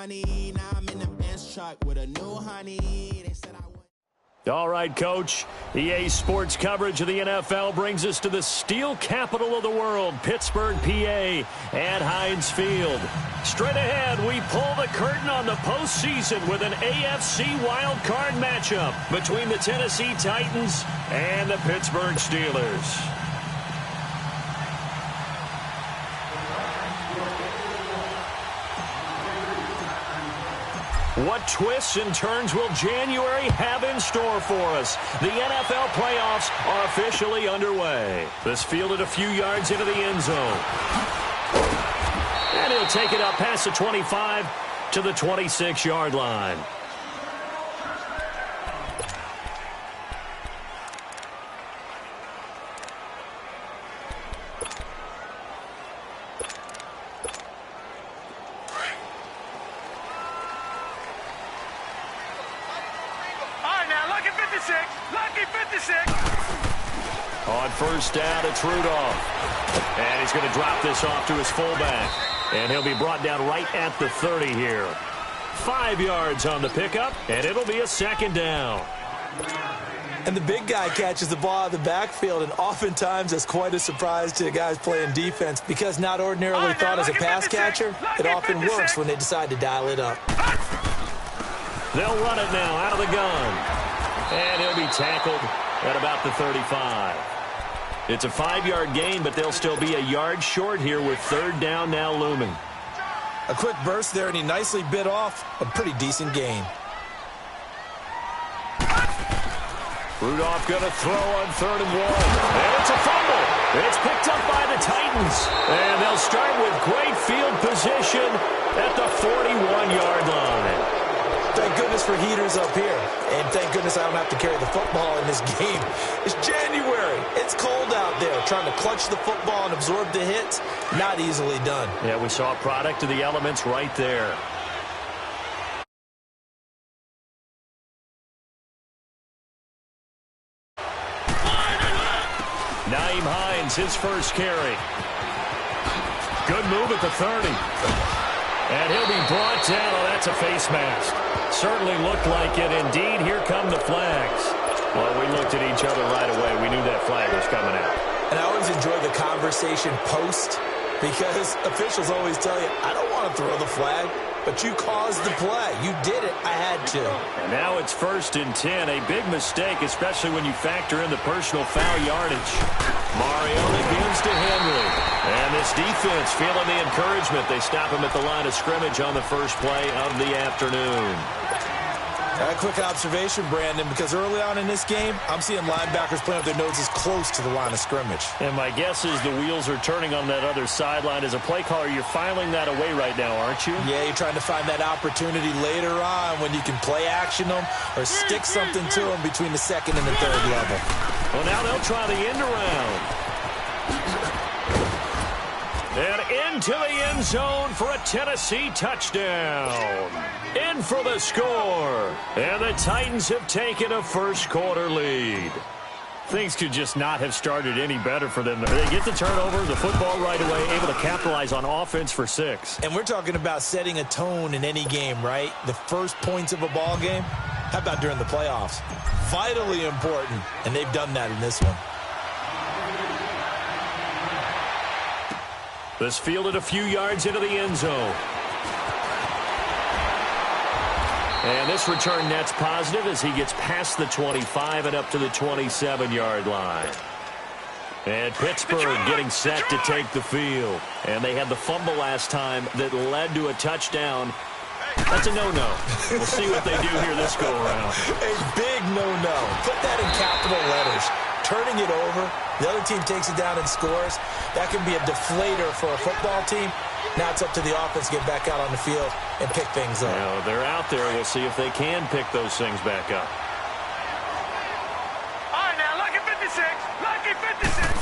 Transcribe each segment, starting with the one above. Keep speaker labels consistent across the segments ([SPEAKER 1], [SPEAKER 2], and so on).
[SPEAKER 1] money. Now I'm in the Benz truck with a new honey. They said I would.
[SPEAKER 2] All right, Coach. EA Sports coverage of the NFL brings us to the steel capital of the world, Pittsburgh, PA, at Heinz Field. Straight ahead, we pull the curtain on the postseason with an AFC Wildcard matchup between the Tennessee Titans and the Pittsburgh Steelers. What twists and turns will January have in store for us? The NFL playoffs are officially underway. This fielded a few yards into the end zone. And he'll take it up past the 25 to the 26-yard line. On first down, it's Rudolph. And he's going to drop this off to his fullback. And he'll be brought down right at the 30 here. 5 yards on the pickup, and it'll be a second down.
[SPEAKER 3] And the big guy catches the ball out of the backfield, and oftentimes that's quite a surprise to the guys playing defense because not ordinarily thought as a pass catcher, it often works when they decide to dial it up.
[SPEAKER 2] They'll run it now out of the gun. And he'll be tackled at about the 35. It's a 5-yard gain, but they'll still be a yard short here with third down now looming.
[SPEAKER 3] A quick burst there, and he nicely bit off a pretty decent gain.
[SPEAKER 2] Rudolph going to throw on 3rd and 1. And it's a fumble. It's picked up by the Titans. And they'll start with great field position at the 41-yard line.
[SPEAKER 3] Thank goodness for heaters up here. And thank goodness I don't have to carry the football in this game. It's January. It's cold out there. Trying to clutch the football and absorb the hits, not easily done.
[SPEAKER 2] Yeah, we saw a product of the elements right there. Nyheim Hines, his first carry. Good move at the 30. And he'll be brought down. Oh, that's a face mask. Certainly looked like it. Indeed, here come the flags. Well, we looked at each other right away. We knew that flag was coming out.
[SPEAKER 3] And I always enjoy the conversation post because officials always tell you, I don't want to throw the flag, but you caused the play. You did it. I had to.
[SPEAKER 2] And now it's 1st and 10. A big mistake, especially when you factor in the personal foul yardage. Mariota gives to Henry. And this defense feeling the encouragement. They stop him at the line of scrimmage on the first play of the afternoon.
[SPEAKER 3] A quick observation, Brandon, because early on in this game, I'm seeing linebackers playing with their noses close to the line of scrimmage.
[SPEAKER 2] And my guess is the wheels are turning on that other sideline. As a play caller, you're filing that away right now, aren't you?
[SPEAKER 3] Yeah, you're trying to find that opportunity later on when you can play action them or stick something to them between the 2nd and the 3rd level.
[SPEAKER 2] Well, now they'll try the end around. And into the end zone for a Tennessee touchdown. In for the score. And the Titans have taken a first-quarter lead. Things could just not have started any better for them. They get the turnover, the football right away, able to capitalize on offense for 6.
[SPEAKER 3] And we're talking about setting a tone in any game, right? The first points of a ball game. How about during the playoffs? Vitally important, and they've done that in this one.
[SPEAKER 2] This fielded a few yards into the end zone. And this return net's positive as he gets past the 25 and up to the 27-yard line. And Pittsburgh getting set to take the field. And they had the fumble last time that led to a touchdown. That's a no-no. We'll see what they do here this go-around.
[SPEAKER 3] A big no-no. Put that in capital letters. Turning it over, the other team takes it down and scores. That can be a deflator for a football team. Now it's up to the offense to get back out on the field and pick things up.
[SPEAKER 2] You know, they're out there. We'll see if they can pick those things back up.
[SPEAKER 4] All right, now, lucky 56. Lucky 56.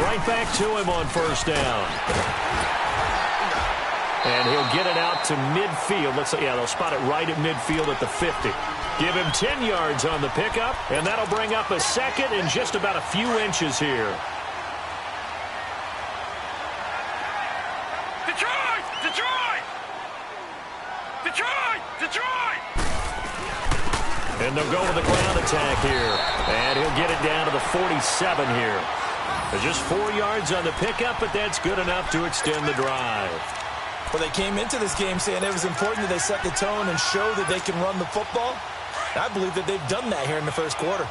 [SPEAKER 2] Right back to him on first down. And he'll get it out to midfield. They'll spot it right at midfield at the 50. Give him 10 yards on the pickup, and that'll bring up a second in just about a few inches here.
[SPEAKER 4] Detroit! Detroit!
[SPEAKER 2] And they'll go with the ground attack here. And he'll get it down to the 47 here. Just 4 yards on the pickup, but that's good enough to extend the drive.
[SPEAKER 3] Well, they came into this game saying it was important that they set the tone and show that they can run the football. I believe that they've done that here in the first quarter.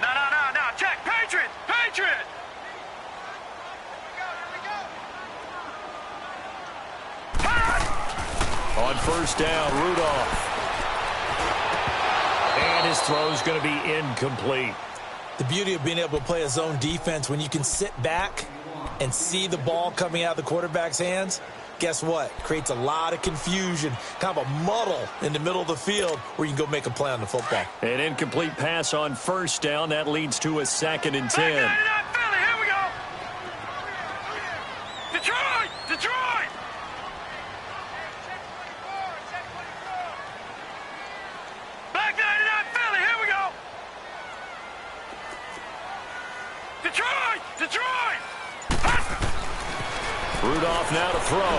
[SPEAKER 4] No. Check. Patriot.
[SPEAKER 2] On first down, Rudolph. And his throw's going to be incomplete.
[SPEAKER 3] The beauty of being able to play a zone defense when you can sit back and see the ball coming out of the quarterback's hands, guess what? Creates a lot of confusion, kind of a muddle in the middle of the field where you can go make a play on the football.
[SPEAKER 2] An incomplete pass on first down. That leads to a 2nd and 10.
[SPEAKER 4] Here we go. Detroit. Back 99 Philly. Here we go. Detroit.
[SPEAKER 2] Rudolph now to throw.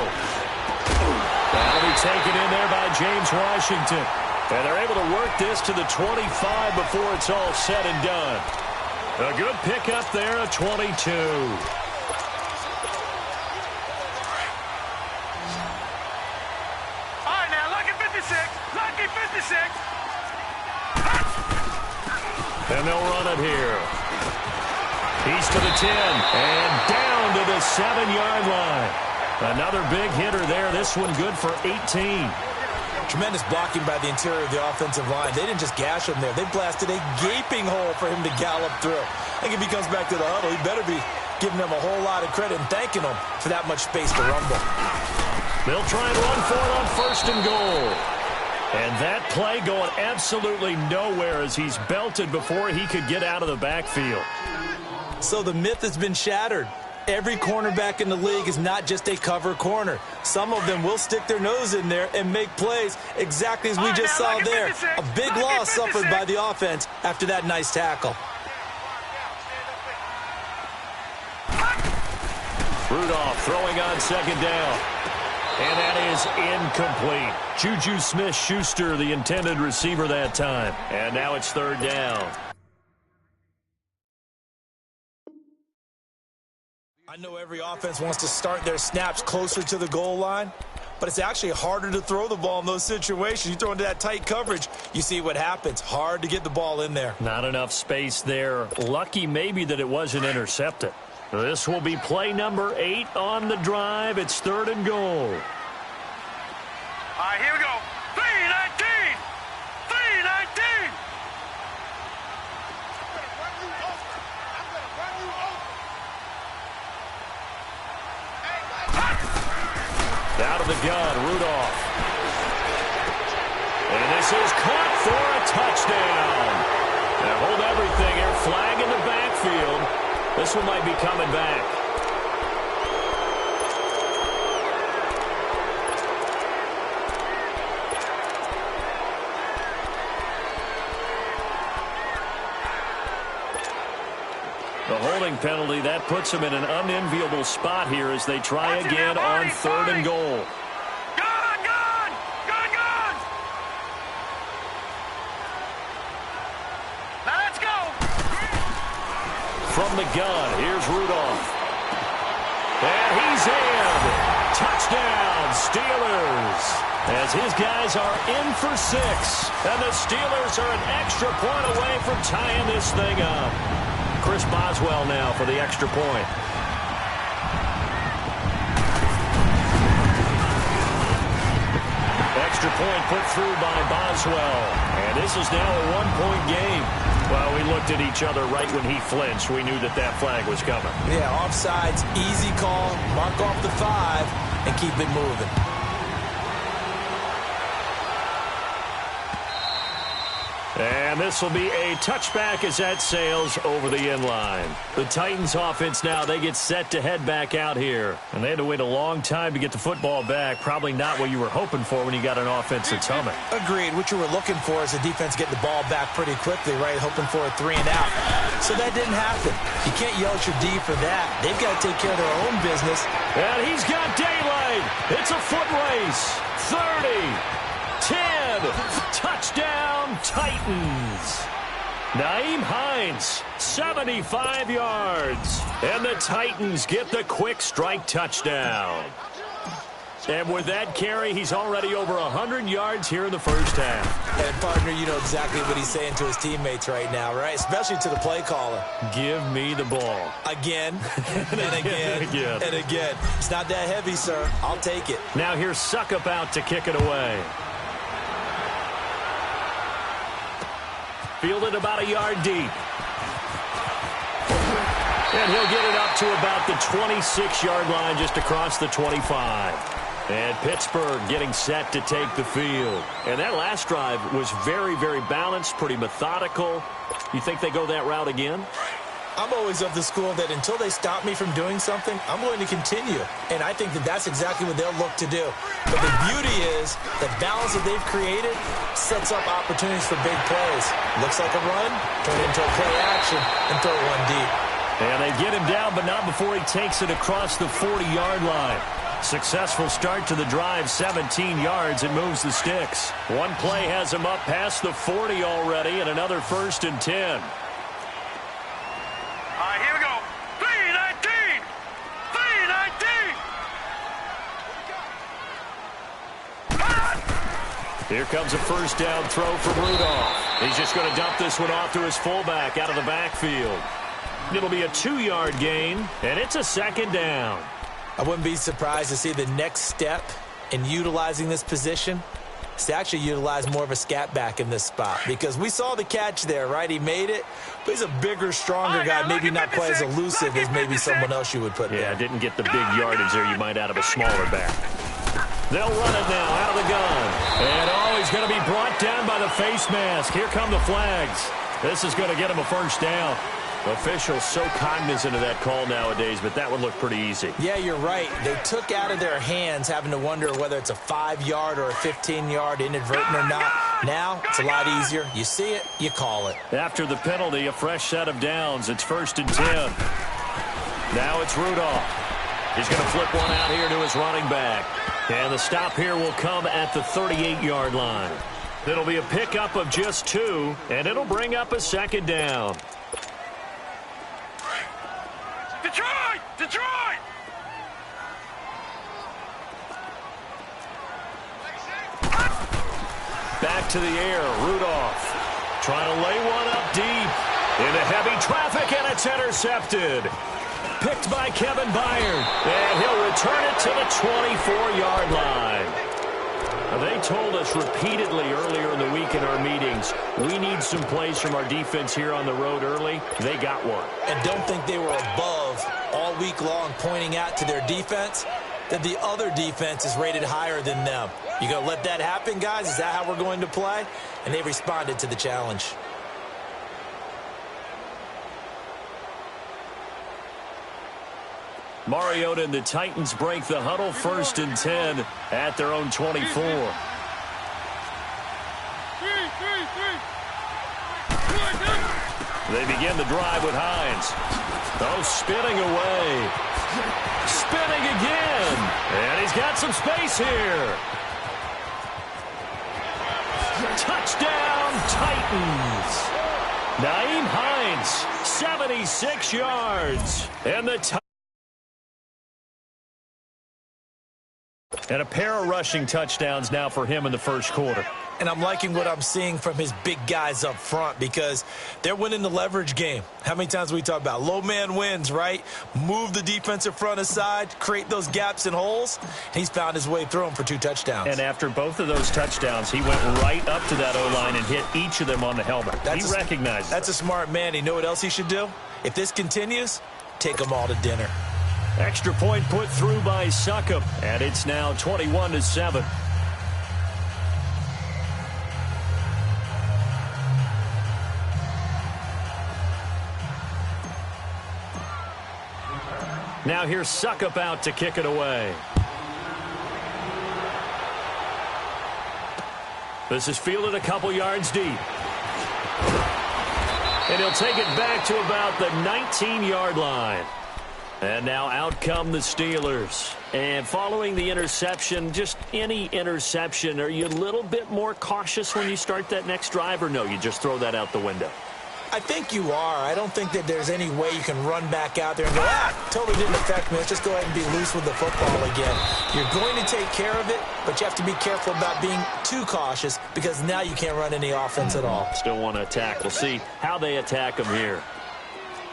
[SPEAKER 2] That'll be taken in there by James Washington. And they're able to work this to the 25 before it's all said and done. A good pickup there, a 22.
[SPEAKER 4] All right, now, lucky 56.
[SPEAKER 2] And they'll run it here. He's to the 10 and down to the 7-yard line. Another big hitter there. This one good for 18.
[SPEAKER 3] Tremendous blocking by the interior of the offensive line. They didn't just gash him there. They blasted a gaping hole for him to gallop through. I think if he comes back to the huddle, he better be giving them a whole lot of credit and thanking them for that much space to rumble.
[SPEAKER 2] They'll try and run for it on first and goal. And that play going absolutely nowhere as he's belted before he could get out of the backfield.
[SPEAKER 3] So the myth has been shattered. Every cornerback in the league is not just a cover corner. Some of them will stick their nose in there and make plays exactly as we just saw there. A big loss suffered by the offense after that nice tackle.
[SPEAKER 2] Rudolph throwing on second down. And that is incomplete. Juju Smith-Schuster, the intended receiver that time. And now it's third down.
[SPEAKER 3] I know every offense wants to start their snaps closer to the goal line, but it's actually harder to throw the ball in those situations. You throw into that tight coverage, you see what happens. Hard to get the ball in there.
[SPEAKER 2] Not enough space there. Lucky maybe that it wasn't intercepted. This will be play number 8 on the drive. It's third and goal.
[SPEAKER 4] All right, here we go. 3-19.
[SPEAKER 2] Out of the gun, Rudolph. And this is caught for a touchdown. Now hold everything here. Flag in the backfield. This one might be coming back. The holding penalty, that puts them in an unenviable spot here as they try again on third and goal.
[SPEAKER 4] Gun! Now let's go!
[SPEAKER 2] From the gun, here's Rudolph. And he's in. Touchdown, Steelers. As his guys are in for 6. And the Steelers are an extra point away from tying this thing up. Chris Boswell now for the extra point. Extra point put through by Boswell. And this is now a 1-point game. Well, we looked at each other right when he flinched. We knew that that flag was coming.
[SPEAKER 3] Yeah, offsides, easy call. Mark off the 5 and keep it moving.
[SPEAKER 2] And And this will be a touchback as that sails over the inline. The Titans offense now, they get set to head back out here. And they had to wait a long time to get the football back. Probably not what you were hoping for when you got an offense that's humming.
[SPEAKER 3] Agreed. What you were looking for is the defense getting the ball back pretty quickly, right? Hoping for a 3 and out. So that didn't happen. You can't yell at your D for that. They've got to take care of their own business.
[SPEAKER 2] And he's got daylight. It's a foot race. 30. 10, touchdown Titans. Nyheim Hines, 75 yards. And the Titans get the quick strike touchdown. And with that carry, he's already over 100 yards here in the first half.
[SPEAKER 3] And, partner, you know exactly what he's saying to his teammates right now, right? Especially to the play caller.
[SPEAKER 2] Give me the ball.
[SPEAKER 3] Again, and again, and again. It's not that heavy, sir. I'll take it.
[SPEAKER 2] Now here's Suckup out to kick it away. Fielded about a yard deep. And he'll get it up to about the 26-yard line, just across the 25. And Pittsburgh getting set to take the field. And that last drive was very, very balanced, pretty methodical. You think they go that route again?
[SPEAKER 3] I'm always of the school that until they stop me from doing something, I'm going to continue. And I think that that's exactly what they'll look to do. But the beauty is the balance that they've created sets up opportunities for big plays. Looks like a run, turn it into a play action, and throw one deep.
[SPEAKER 2] And they get him down, but not before he takes it across the 40-yard line. Successful start to the drive, 17 yards, and moves the sticks. One play has him up past the 40 already, and another 1st and 10.
[SPEAKER 4] Here we go. 3-19. 3-19.
[SPEAKER 2] Here comes a first down throw from Rudolph. He's just going to dump this one off to his fullback out of the backfield. It'll be a 2-yard gain, and it's a 2nd down.
[SPEAKER 3] I wouldn't be surprised to see the next step in utilizing this position is to actually utilize more of a scat back in this spot, because we saw the catch there, right? He made it, but he's a bigger, stronger guy, maybe not quite as elusive as maybe someone else you would put there.
[SPEAKER 2] Yeah, didn't get the big yardage there you might out of a smaller back. They'll run it now out of the gun. And, he's going to be brought down by the face mask. Here come the flags. This is going to get him a first down. Officials so cognizant of that call nowadays, but that would look pretty easy.
[SPEAKER 3] Yeah, you're right. They took out of their hands having to wonder whether it's a 5-yard or a 15-yard inadvertent or not. Now, it's a lot easier. You see it, you call it.
[SPEAKER 2] After the penalty, a fresh set of downs. It's 1st and 10. Now it's Rudolph. He's going to flip one out here to his running back. And the stop here will come at the 38-yard line. It'll be a pickup of just 2, and it'll bring up a 2nd down.
[SPEAKER 4] Detroit! Detroit!
[SPEAKER 2] Back to the air, Rudolph trying to lay one up deep into heavy traffic, and it's intercepted. Picked by Kevin Byard, and he'll return it to the 24-yard line. They told us repeatedly earlier in the week in our meetings, we need some plays from our defense here on the road early. They got one.
[SPEAKER 3] And don't think they were above all week long pointing out to their defense that the other defense is rated higher than them. You going to let that happen, guys? Is that how we're going to play? And they responded to the challenge.
[SPEAKER 2] Mariota and the Titans break the huddle, 1st and 10 at their own 24. They begin the drive with Hines. Spinning away. Spinning again. And he's got some space here. Touchdown, Titans. Nyheim Hines, 76 yards. And the And a pair of rushing touchdowns now for him in the first quarter.
[SPEAKER 3] And I'm liking what I'm seeing from his big guys up front, because they're winning the leverage game. How many times we talk about low man wins, right? Move the defensive front aside, create those gaps and holes. He's found his way through them for 2 touchdowns.
[SPEAKER 2] And after both of those touchdowns, he went right up to that O-line and hit each of them on the helmet. He recognized
[SPEAKER 3] That's a smart man. You know what else he should do? If this continues, take them all to dinner.
[SPEAKER 2] Extra point put through by Suckup, and it's now 21-7. Now here's Suckup out to kick it away. This is fielded a couple yards deep. And he'll take it back to about the 19-yard line. And now out come the Steelers. And following the interception, just any interception, are you a little bit more cautious when you start that next drive, or no, you just throw that out the window?
[SPEAKER 3] I think you are. I don't think that there's any way you can run back out there and go, totally didn't affect me. Let's just go ahead and be loose with the football again. You're going to take care of it, but you have to be careful about being too cautious because now you can't run any offense at all.
[SPEAKER 2] Still want to attack. We'll see how they attack them here.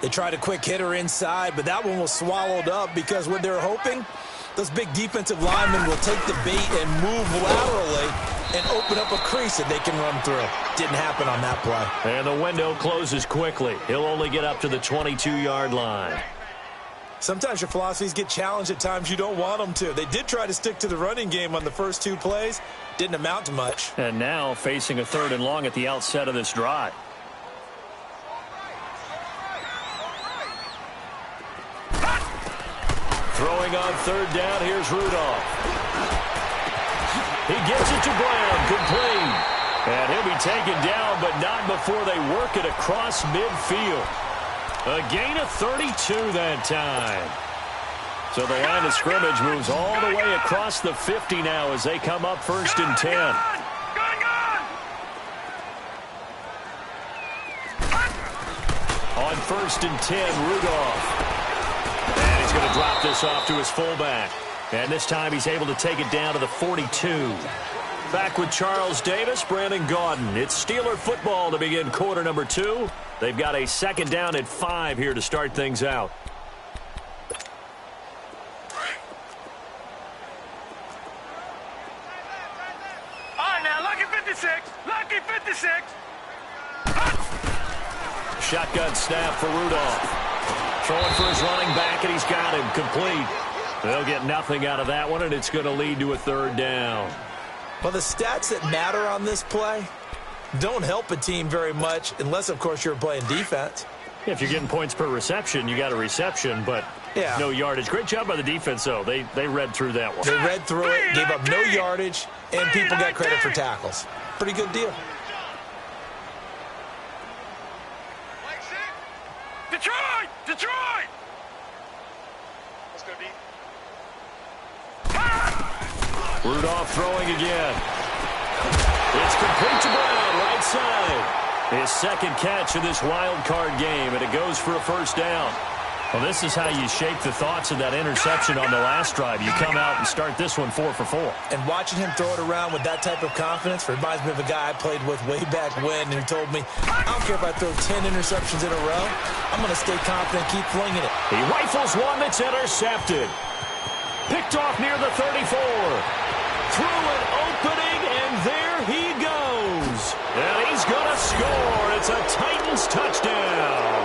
[SPEAKER 3] They tried a quick hitter inside, but that one was swallowed up because what they're hoping, those big defensive linemen will take the bait and move laterally and open up a crease that they can run through. Didn't happen on that play.
[SPEAKER 2] And the window closes quickly. He'll only get up to the 22-yard line.
[SPEAKER 3] Sometimes your philosophies get challenged at times you don't want them to. They did try to stick to the running game on the first two plays. Didn't amount to much.
[SPEAKER 2] And now facing a 3rd and long at the outset of this drive. Throwing on 3rd down, here's Rudolph. He gets it to Brown, complete. And he'll be taken down, but not before they work it across midfield. A gain of 32 that time. So the line of scrimmage moves all the way across the 50 now as they come up 1st and 10. On 1st and 10, Rudolph. And he's going to drop this off to his fullback. And this time he's able to take it down to the 42. Back with Charles Davis, Brandon Gaudin. It's Steeler football to begin quarter number 2. They've got a 2nd down at 5 here to start things out.
[SPEAKER 4] All right, now, lucky 56. Lucky 56.
[SPEAKER 2] Shotgun snap for Rudolph. Throwing for his running back, and he's got him complete. They'll get nothing out of that one, and it's going to lead to a 3rd down.
[SPEAKER 3] Well, the stats that matter on this play don't help a team very much unless, of course, you're playing defense.
[SPEAKER 2] If you're getting points per reception, you got a reception, but no yardage. Great job by the defense, though. They read through that one.
[SPEAKER 3] They read through it, gave up no yardage, and people got credit for tackles. Pretty good deal.
[SPEAKER 4] Detroit! Detroit! Let's go deep.
[SPEAKER 2] Rudolph throwing again. It's complete to Brown, right side. His 2nd catch of this wild card game, and it goes for a 1st down. Well, this is how you shape the thoughts of that interception on the last drive. You come out and start this one 4 for 4.
[SPEAKER 3] And watching him throw it around with that type of confidence reminds me of a guy I played with way back when who told me, I don't care if I throw 10 interceptions in a row, I'm going to stay confident, keep flinging it.
[SPEAKER 2] He rifles one that's intercepted. Picked off near the 34. Through an opening, and there he goes. And he's going to score. It's a Titans touchdown.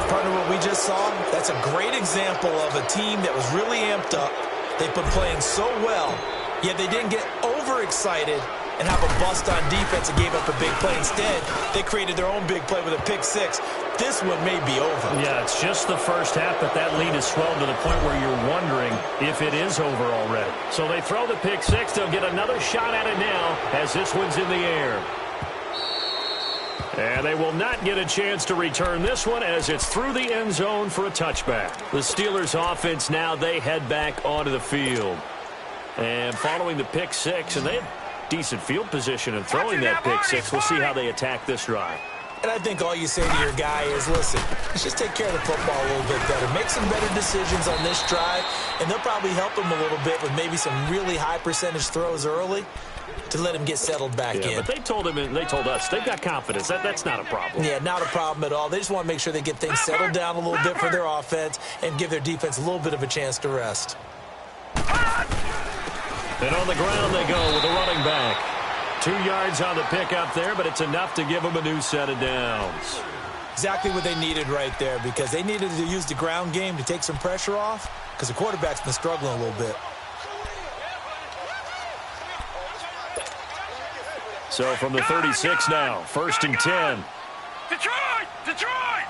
[SPEAKER 3] Partner, what we just saw, that's a great example of a team that was really amped up. They've been playing so well, yet they didn't get overexcited and have a bust on defense and gave up a big play. Instead, they created their own big play with a pick 6. This one may be over.
[SPEAKER 2] Yeah, it's just the first half, but that lead has swelled to the point where you're wondering if it is over already. So they throw the pick 6. They'll get another shot at it now as this one's in the air. And they will not get a chance to return this one as it's through the end zone for a touchback. The Steelers offense now, they head back onto the field. And following the pick 6, and they have decent field position in throwing that pick 6. We'll see how they attack this drive.
[SPEAKER 3] And I think all you say to your guy is, listen, let's just take care of the football a little bit better. Make some better decisions on this drive, and they'll probably help him a little bit with maybe some really high percentage throws early to let him get settled back in.
[SPEAKER 2] But they told him, and they told us, they've got confidence. That's not a problem.
[SPEAKER 3] Yeah, not a problem at all. They just want to make sure they get things settled down a little bit for their offense and give their defense a little bit of a chance to rest.
[SPEAKER 2] And on the ground they go with the running back. 2 yards on the pickup there, but it's enough to give them a new set of downs.
[SPEAKER 3] Exactly what they needed right there, because they needed to use the ground game to take some pressure off, because the quarterback's been struggling a little bit.
[SPEAKER 2] So from the 36 now, 1st and 10.
[SPEAKER 4] Detroit! Detroit!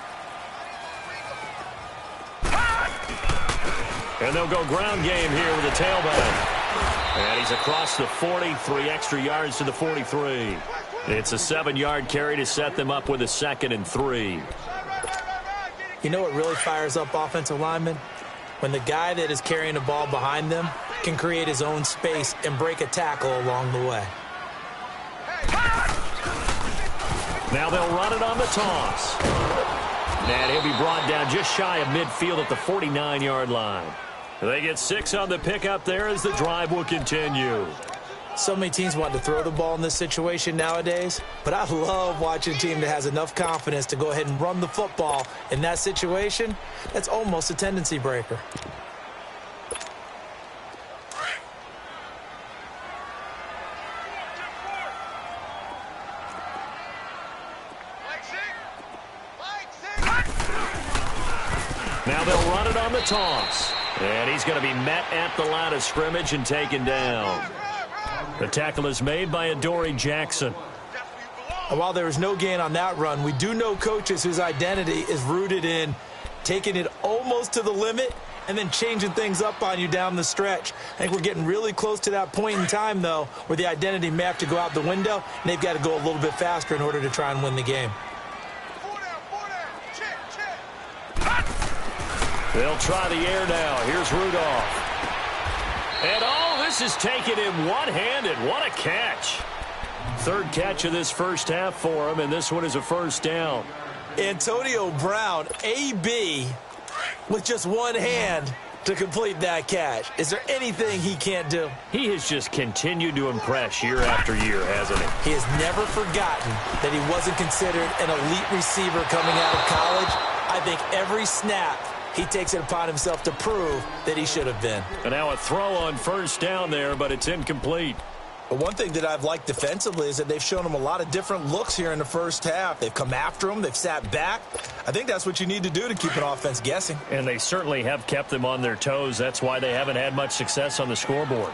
[SPEAKER 2] And they'll go ground game here with a tailback. And he's across the 40, 3 extra yards to the 43. It's a 7-yard carry to set them up with a 2nd and 3.
[SPEAKER 3] You know what really fires up offensive linemen? When the guy that is carrying the ball behind them can create his own space and break a tackle along the way.
[SPEAKER 2] Now they'll run it on the toss. And he'll be brought down just shy of midfield at the 49-yard line. They get 6 on the pickup there as the drive will continue.
[SPEAKER 3] So many teams want to throw the ball in this situation nowadays, but I love watching a team that has enough confidence to go ahead and run the football in that situation. That's almost a tendency breaker.
[SPEAKER 2] Now they'll run it on the toss. And he's going to be met at the line of scrimmage and taken down. The tackle is made by Adoree Jackson.
[SPEAKER 3] And while there was no gain on that run, we do know coaches whose identity is rooted in taking it almost to the limit and then changing things up on you down the stretch. I think we're getting really close to that point in time, though, where the identity may have to go out the window, and they've got to go a little bit faster in order to try and win the game.
[SPEAKER 2] They'll try the air now. Here's Rudolph. And this is taken in one-handed. What a catch. 3rd catch of this first half for him, and this one is a first down.
[SPEAKER 3] Antonio Brown, AB, with just one hand to complete that catch. Is there anything he can't do?
[SPEAKER 2] He has just continued to impress year after year, hasn't he?
[SPEAKER 3] He has never forgotten that he wasn't considered an elite receiver coming out of college. I think every snap he takes it upon himself to prove that he should have been.
[SPEAKER 2] And now a throw on first down there, but it's incomplete.
[SPEAKER 3] But one thing that I've liked defensively is that they've shown him a lot of different looks here in the first half. They've come after him. They've sat back. I think that's what you need to do to keep an offense guessing.
[SPEAKER 2] And they certainly have kept them on their toes. That's why they haven't had much success on the scoreboard.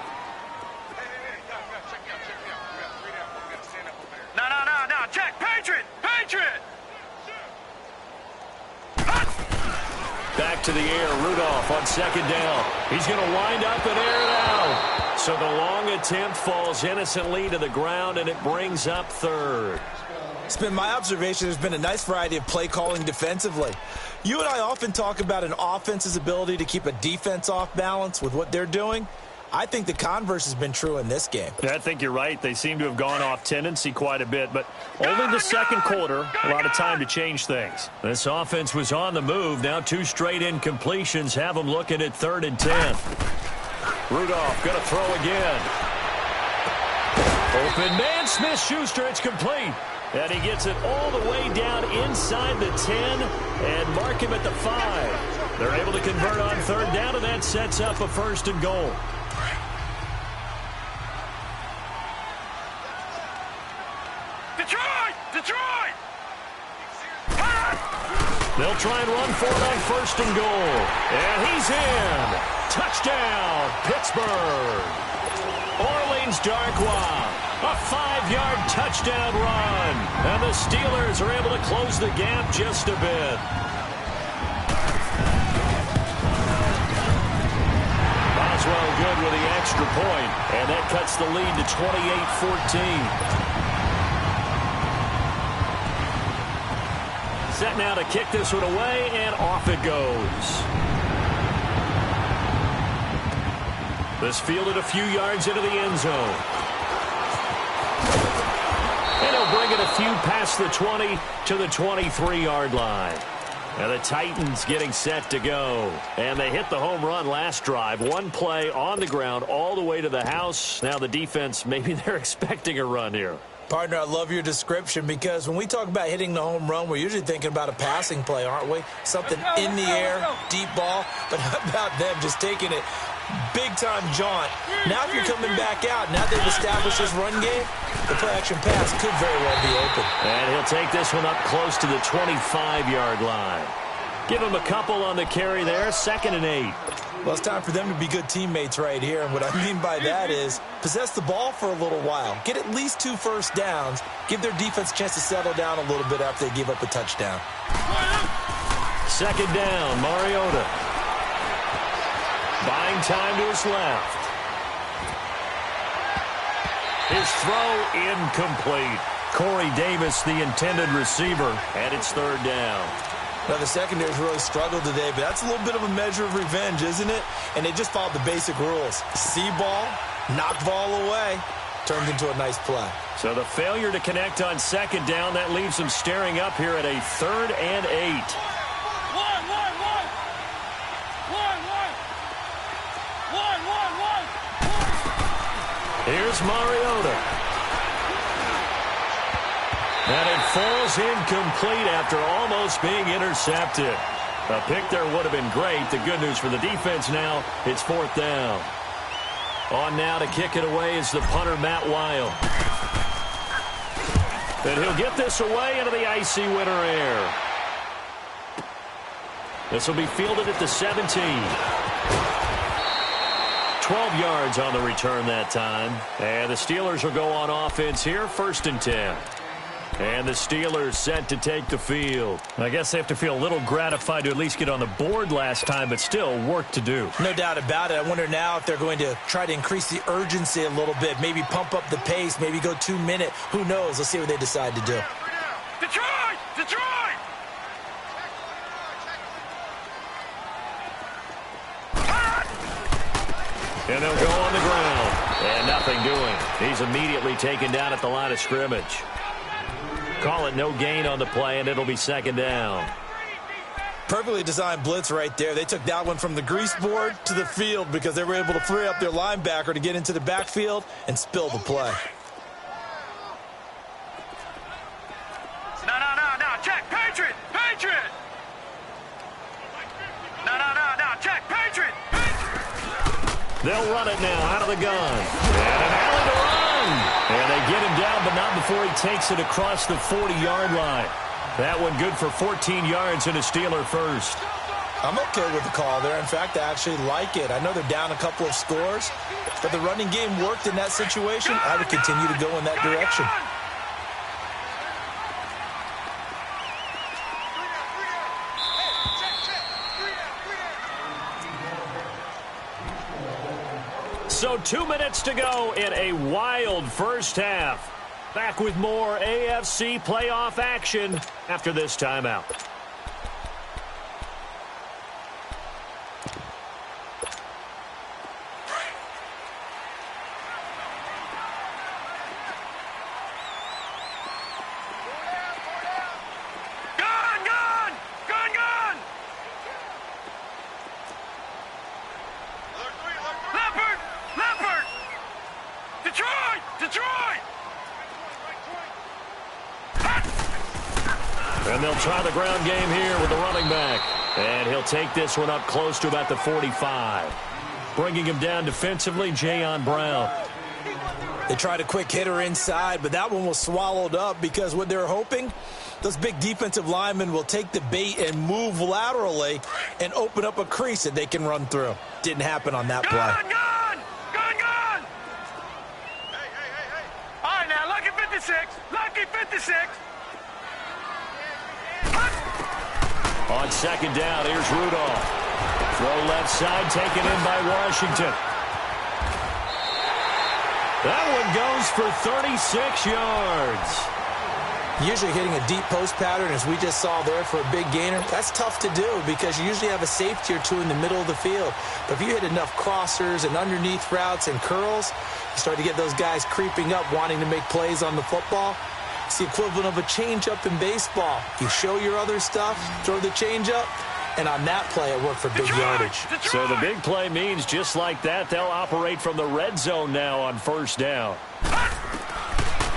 [SPEAKER 4] No. Check. Patriot.
[SPEAKER 2] Back to the air. Rudolph on 2nd down. He's going to wind up and air it out. So the long attempt falls innocently to the ground, and it brings up 3rd.
[SPEAKER 3] It's been my observation there's been a nice variety of play calling defensively. You and I often talk about an offense's ability to keep a defense off balance with what they're doing. I think the converse has been true in this game.
[SPEAKER 2] I think you're right. They seem to have gone off tendency quite a bit, but only the second quarter, a lot of time to change things. This offense was on the move. Now 2 straight incompletions have them looking at 3rd and 10. Rudolph going to throw again. Open man, Smith-Schuster, it's complete. And he gets it all the way down inside the 10 and mark him at the 5. They're able to convert on 3rd down, and that sets up a 1st and goal.
[SPEAKER 4] Detroit!
[SPEAKER 2] They'll try and run for it on 1st and goal. And he's in. Touchdown, Pittsburgh. Orleans Darkwa. A 5-yard touchdown run. And the Steelers are able to close the gap just a bit. Boswell good with the extra point. And that cuts the lead to 28-14. Set now to kick this one away, and off it goes. This fielded a few yards into the end zone. And he'll bring it a few past the 20 to the 23-yard line. And the Titans getting set to go. And they hit the home run last drive. 1 play on the ground all the way to the house. Now the defense, maybe they're expecting a run here.
[SPEAKER 3] Partner, I love your description because when we talk about hitting the home run, we're usually thinking about a passing play, aren't we? Something in the air, deep ball. But how about them just taking it big-time jaunt? Now if you're coming back out, now they've established this run game, the play-action pass could very well be open.
[SPEAKER 2] And he'll take this one up close to the 25-yard line. Give him a couple on the carry there, 2nd and 8.
[SPEAKER 3] Well, it's time for them to be good teammates right here. And what I mean by that is possess the ball for a little while. Get at least 2 first downs. Give their defense a chance to settle down a little bit after they give up a touchdown.
[SPEAKER 2] 2nd down, Mariota. Buying time to his left. His throw incomplete. Corey Davis, the intended receiver, and it's third down.
[SPEAKER 3] Now, the secondary's really struggled today, but that's a little bit of a measure of revenge, isn't it? And they just followed the basic rules. See ball, knock ball away. Turned into a nice play.
[SPEAKER 2] So the failure to connect on second down, that leaves them staring up here at a 3rd and 8. Here's Mariota. And it falls incomplete after almost being intercepted. A pick there would have been great. The good news for the defense now, it's 4th down. On now to kick it away is the punter, Matt Wild. And he'll get this away into the icy winter air. This will be fielded at the 17. 12 yards on the return that time. And the Steelers will go on offense here, 1st and 10. And the Steelers set to take the field. I guess they have to feel a little gratified to at least get on the board last time, but still work to do.
[SPEAKER 3] No doubt about it. I wonder now if they're going to try to increase the urgency a little bit, maybe pump up the pace, maybe go 2-minute. Who knows? Let's see what they decide to do.
[SPEAKER 4] Detroit! Detroit!
[SPEAKER 2] And they'll go on the ground. And nothing doing. He's immediately taken down at the line of scrimmage. Call it no gain on the play, and it'll be 2nd down.
[SPEAKER 3] Perfectly designed blitz right there. They took that one from the grease board to the field because they were able to free up their linebacker to get into the backfield and spill the play.
[SPEAKER 4] No. Check. Patriot. No. Check. Patriot.
[SPEAKER 2] They'll run it now out of the gun. And an alley to run. And they get him down, but not before he takes it across the 40-yard line. That one good for 14 yards and a Steeler first.
[SPEAKER 3] I'm okay with the call there. In fact, I actually like it. I know they're down a couple of scores, but the running game worked in that situation. I would continue to go in that direction.
[SPEAKER 2] So 2 minutes to go in a wild first half. Back with more AFC playoff action after this timeout. And they'll try the ground game here with the running back. And he'll take this one up close to about the 45. Bringing him down defensively, Jayon Brown.
[SPEAKER 3] They tried a quick hitter inside, but that one was swallowed up because what they're hoping, those big defensive linemen will take the bait and move laterally and open up a crease that they can run through. Didn't happen on that play.
[SPEAKER 4] Gun! Hey. All right, now, lucky 56.
[SPEAKER 2] On second down, here's Rudolph. Throw left side, taken in by Washington. That one goes for 36 yards.
[SPEAKER 3] Usually hitting a deep post pattern, as we just saw there for a big gainer, that's tough to do because you usually have a safety or two in the middle of the field. But if you hit enough crossers and underneath routes and curls, you start to get those guys creeping up, wanting to make plays on the football. It's the equivalent of a changeup in baseball. You show your other stuff, throw the changeup, and on that play, it worked for big yardage.
[SPEAKER 2] So the big play means just like that, they'll operate from the red zone now on first down.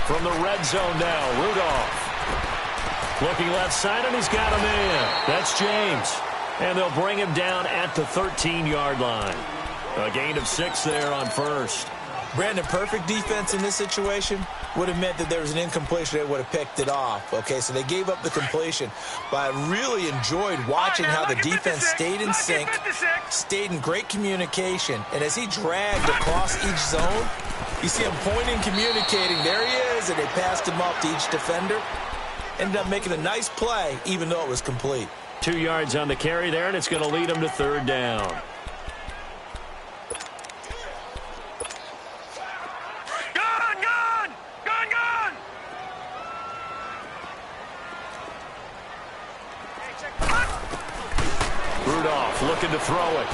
[SPEAKER 2] From the red zone now, Rudolph. Looking left side, and he's got a man. That's James. And they'll bring him down at the 13-yard line. A gain of 6 there on first.
[SPEAKER 3] Brandon, perfect defense in this situation would have meant that there was an incompletion. They would have picked it off. Okay, so they gave up the completion. But I really enjoyed watching how the defense stayed in sync, stayed in great communication. And as he dragged across each zone, you see him pointing, communicating. There he is, and they passed him off to each defender. Ended up making a nice play, even though it was complete.
[SPEAKER 2] 2 yards on the carry there, and it's going to lead him to third down. looking to throw it.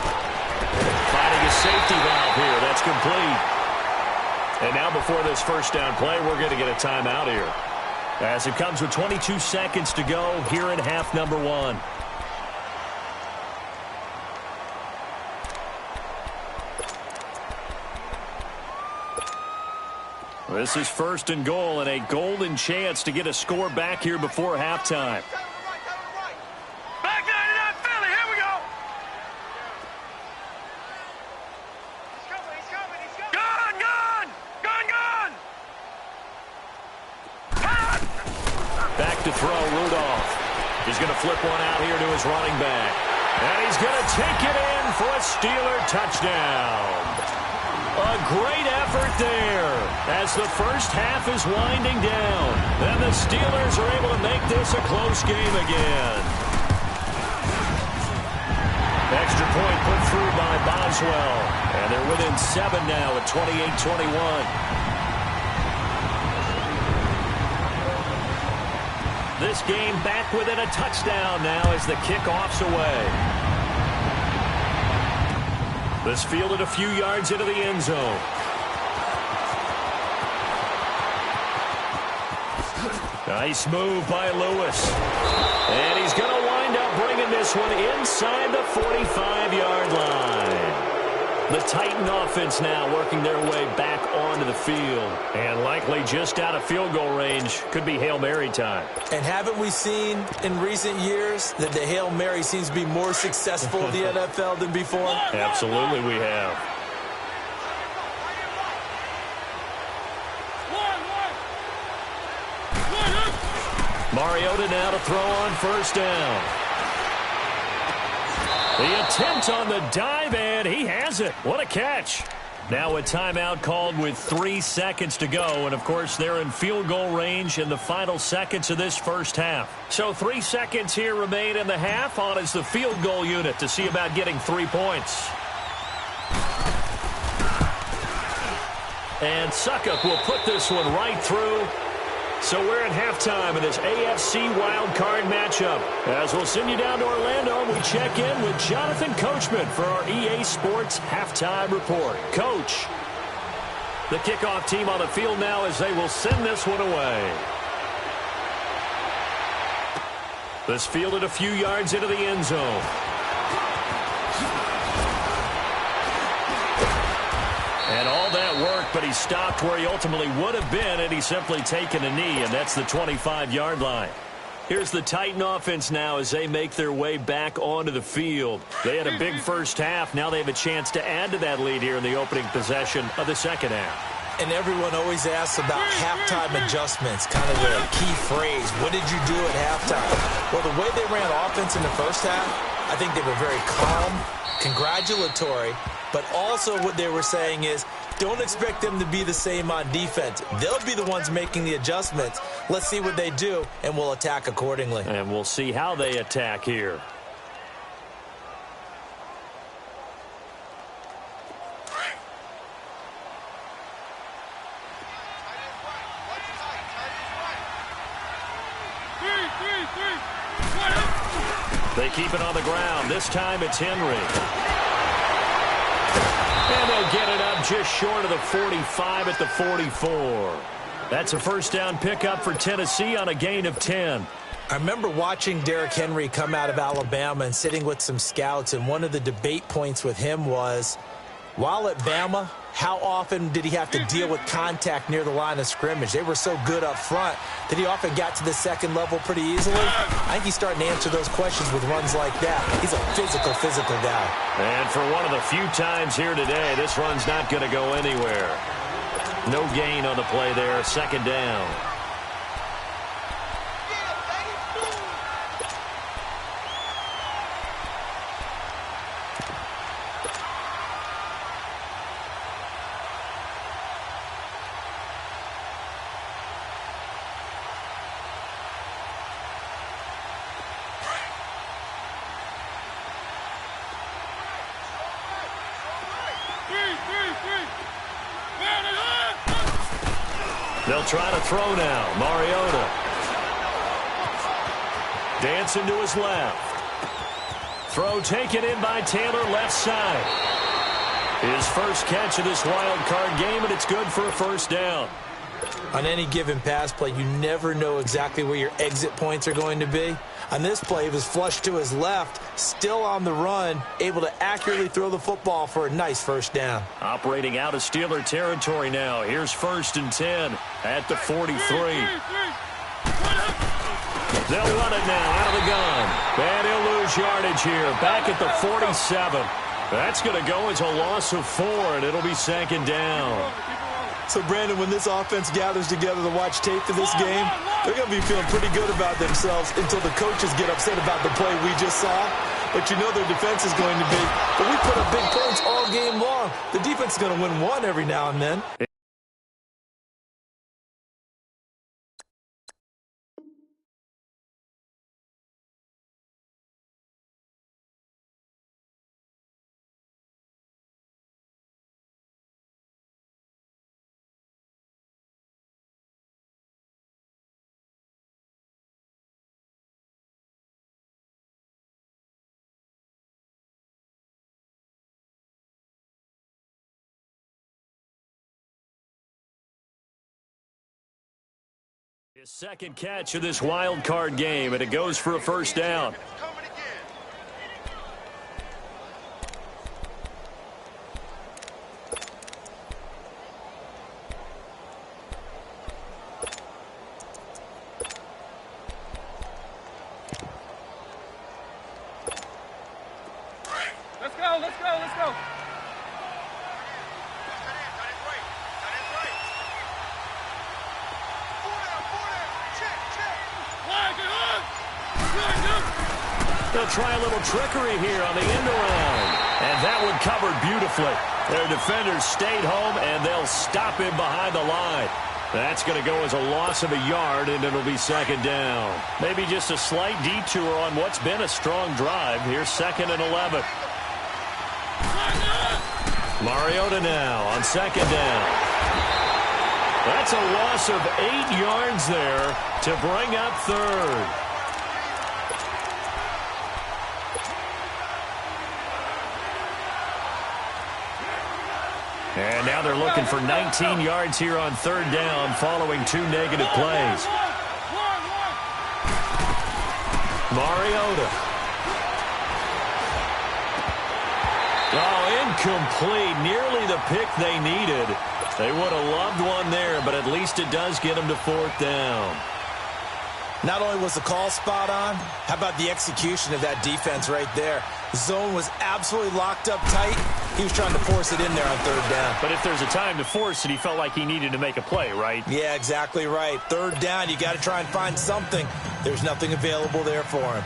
[SPEAKER 2] Finding a safety valve here. That's complete. And now before this first down play, we're going to get a timeout here, as it comes with 22 seconds to go here in half number 1. This is first and goal, and a golden chance to get a score back here before halftime.
[SPEAKER 4] Back 99 Philly, here we go. He's coming. Gun, gun! Gun, gun!
[SPEAKER 2] Back to throw, Rudolph. He's going to flip one out here to his running back. And he's going to take it in for a Steeler touchdown. A great effort there as the first half is winding down. And the Steelers are able to make this a close game again. Extra point put through by Boswell. And they're within 7 now at 28-21. This game back within a touchdown now as the kickoff's away. This fielded a few yards into the end zone. Nice move by Lewis. And he's going to wind up bringing this one inside the 45-yard line. The Titan offense now working their way back onto the field. And likely just out of field goal range. Could be Hail Mary time.
[SPEAKER 3] And haven't we seen in recent years that the Hail Mary seems to be more successful in the NFL than before?
[SPEAKER 2] Absolutely we have. Mariota now to throw on first down. The attempt on the dive, and he has it. What a catch. Now a timeout called with 3 seconds to go. And, of course, they're in field goal range in the final seconds of this first half. So 3 seconds here remain in the half. On is the field goal unit to see about getting 3 points. And Suckup will put this one right through. So we're at halftime in this AFC Wildcard matchup. As we'll send you down to Orlando, we check in with Jonathan Coachman for our EA Sports Halftime Report. Coach, the kickoff team on the field now as they will send this one away. This fielded a few yards into the end zone. And all that work, but he stopped where he ultimately would have been, and he's simply taken a knee, and that's the 25-yard line. Here's the Titan offense now as they make their way back onto the field. They had a big first half. Now they have a chance to add to that lead here in the opening possession of the second half.
[SPEAKER 3] And everyone always asks about halftime adjustments, kind of the key phrase. What did you do at halftime? Well, the way they ran offense in the first half, I think they were very calm, congratulatory, but also what they were saying is, don't expect them to be the same on defense. They'll be the ones making the adjustments. Let's see what they do, and we'll attack accordingly.
[SPEAKER 2] And we'll see how they attack here. They keep it on the ground. This time it's Henry. And they'll get it up just short of the 45 at the 44. That's a first down pickup for Tennessee on a gain of 10.
[SPEAKER 3] I remember watching Derrick Henry come out of Alabama and sitting with some scouts, and one of the debate points with him was, while at Bama, how often did he have to deal with contact near the line of scrimmage? They were so good up front that he often got to the second level pretty easily. I think he's starting to answer those questions with runs like that. He's a physical guy.
[SPEAKER 2] And for one of the few times here today, this run's not going to go anywhere. No gain on the play there, second down. They'll try to throw now. Mariota. Dancing to his left. Throw taken in by Taylor, left side. His first catch of this wild card game, and it's good for a first down.
[SPEAKER 3] On any given pass play, you never know exactly where your exit points are going to be. On this play, he was flushed to his left, still on the run, able to accurately throw the football for a nice first down.
[SPEAKER 2] Operating out of Steeler territory now. Here's 1st and 10 at the 43. They'll run it now out of the gun. And he'll lose yardage here. Back at the 47. That's going to go as a loss of 4, and it'll be 2nd down.
[SPEAKER 3] So, Brandon, when this offense gathers together to watch tape for this game, they're going to be feeling pretty good about themselves until the coaches get upset about the play we just saw. But you know their defense is going to be. But we put up big points all game long. The defense is going to win one every now and then.
[SPEAKER 2] His second catch of this wild card game, and it goes for a first down.
[SPEAKER 4] Let's go, let's go, let's go.
[SPEAKER 2] They'll try a little trickery here on the end around. And that one covered beautifully. Their defenders stayed home, and they'll stop him behind the line. That's going to go as a loss of a yard, and it'll be 2nd down. Maybe just a slight detour on what's been a strong drive. Here's 2nd and 11. Mariota now on 2nd down. That's a loss of 8 yards there to bring up 3rd. And now they're looking for 19 yards here on 3rd down following 2 negative plays. Mariota. Oh, incomplete. Nearly the pick they needed. They would have loved one there, but at least it does get them to 4th down.
[SPEAKER 3] Not only was the call spot on, how about the execution of that defense right there? The zone was absolutely locked up tight. He was trying to force it in there on 3rd down.
[SPEAKER 2] But if there's a time to force it, he felt like he needed to make a play, right?
[SPEAKER 3] Yeah, exactly right. 3rd down, you got to try and find something. There's nothing available there for him.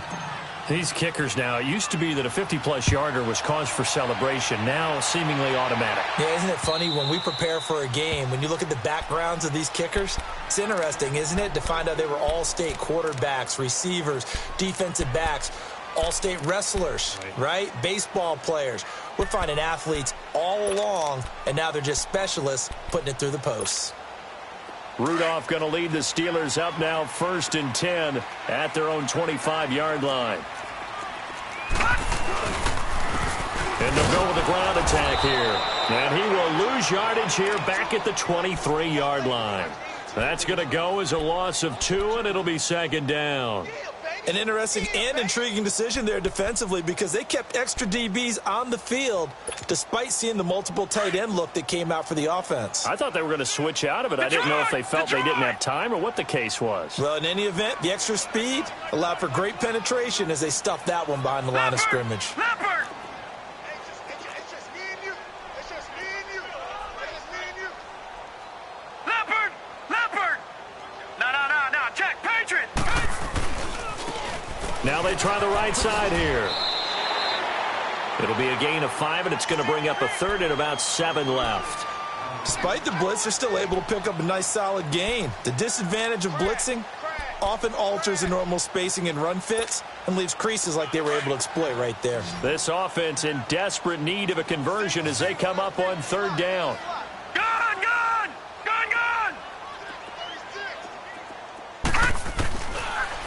[SPEAKER 2] These kickers now, it used to be that a 50-plus yarder was cause for celebration. Now, seemingly automatic.
[SPEAKER 3] Yeah, isn't it funny when we prepare for a game, when you look at the backgrounds of these kickers, it's interesting, isn't it, to find out they were all-state quarterbacks, receivers, defensive backs, all-state wrestlers, right? Baseball players. We're finding athletes all along, and now they're just specialists putting it through the posts.
[SPEAKER 2] Rudolph going to lead the Steelers up now 1st and 10 at their own 25-yard line. And they'll go with a ground attack here. And he will lose yardage here back at the 23-yard line. That's going to go as a loss of 2, and it'll be 2nd down.
[SPEAKER 3] An interesting and intriguing decision there defensively because they kept extra DBs on the field despite seeing the multiple tight end look that came out for the offense.
[SPEAKER 2] I thought they were going to switch out of it. I didn't know if they felt they didn't have time or what the case was.
[SPEAKER 3] Well, in any event, the extra speed allowed for great penetration as they stuffed that one behind the line of scrimmage.
[SPEAKER 2] Now they try the right side here. It'll be a gain of 5, and it's going to bring up a 3rd and about 7 left.
[SPEAKER 3] Despite the blitz, they're still able to pick up a nice solid gain. The disadvantage of blitzing often alters the normal spacing and run fits and leaves creases like they were able to exploit right there.
[SPEAKER 2] This offense in desperate need of a conversion as they come up on 3rd down.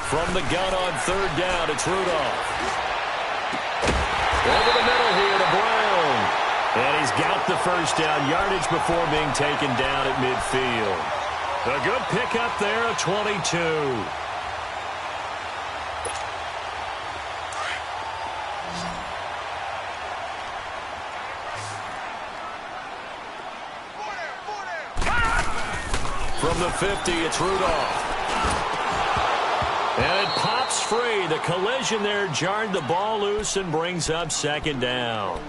[SPEAKER 2] From the gun on 3rd down, it's Rudolph. Over the middle here to Brown. And he's got the first down yardage before being taken down at midfield. A good pickup there, a 22. From the 50, it's Rudolph. And it pops free. The collision there jarred the ball loose and brings up second down.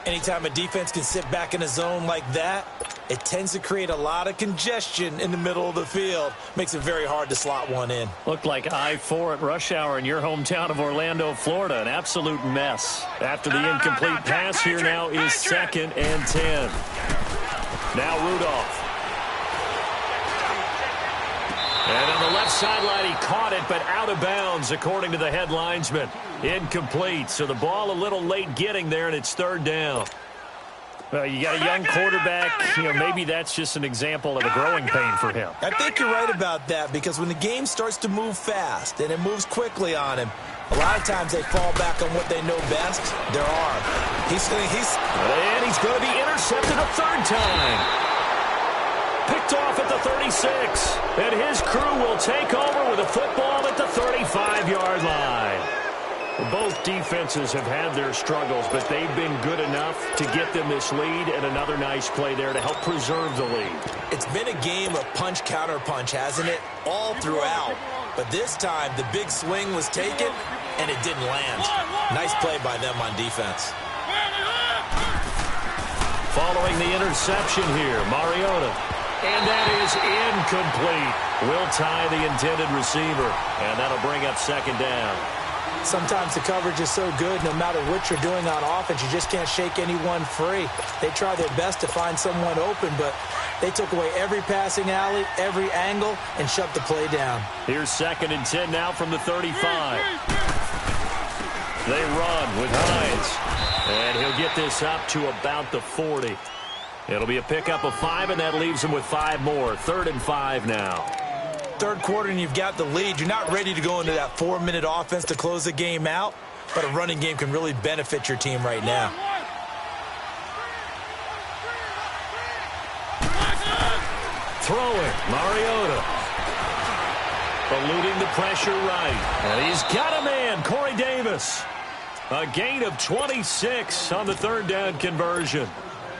[SPEAKER 3] Anytime a defense can sit back in a zone like that, it tends to create a lot of congestion in the middle of the field. Makes it very hard to slot one in.
[SPEAKER 2] Looked like I-4 at rush hour in your hometown of Orlando, Florida. An absolute mess. After the incomplete pass, here now is 2nd and 10. Now Rudolph. And on the left sideline, he caught it, but out of bounds, according to the head linesman. Incomplete, so the ball a little late getting there, and it's 3rd down. Well, you got a young quarterback. Maybe that's just an example of a growing pain for him.
[SPEAKER 3] I think you're right about that, because when the game starts to move fast and it moves quickly on him, a lot of times they fall back on what they know best, their arm. And he's going
[SPEAKER 2] to be intercepted a 3rd time. Picked off at the 36. And his crew will take over with a football at the 35-yard line. Both defenses have had their struggles, but they've been good enough to get them this lead, and another nice play there to help preserve the lead.
[SPEAKER 3] It's been a game of punch-counter-punch, hasn't it? All throughout. But this time, the big swing was taken, and it didn't land. Nice play by them on defense.
[SPEAKER 2] Following the interception here, Mariota. And that is incomplete. Will tie the intended receiver, and that'll bring up 2nd down.
[SPEAKER 3] Sometimes the coverage is so good, no matter what you're doing on offense, you just can't shake anyone free. They try their best to find someone open, but they took away every passing alley, every angle, and shut the play down.
[SPEAKER 2] Here's 2nd and 10 now from the 35. They run with Hines, and he'll get this up to about the 40. It'll be a pickup of 5, and that leaves him with 5 more. 3rd and 5 now.
[SPEAKER 3] 3rd quarter, and you've got the lead. You're not ready to go into that 4-minute offense to close the game out, but a running game can really benefit your team right now.
[SPEAKER 2] Throwing, Mariota. Eluding the pressure right. And he's got a man, Corey Davis. A gain of 26 on the 3rd down conversion.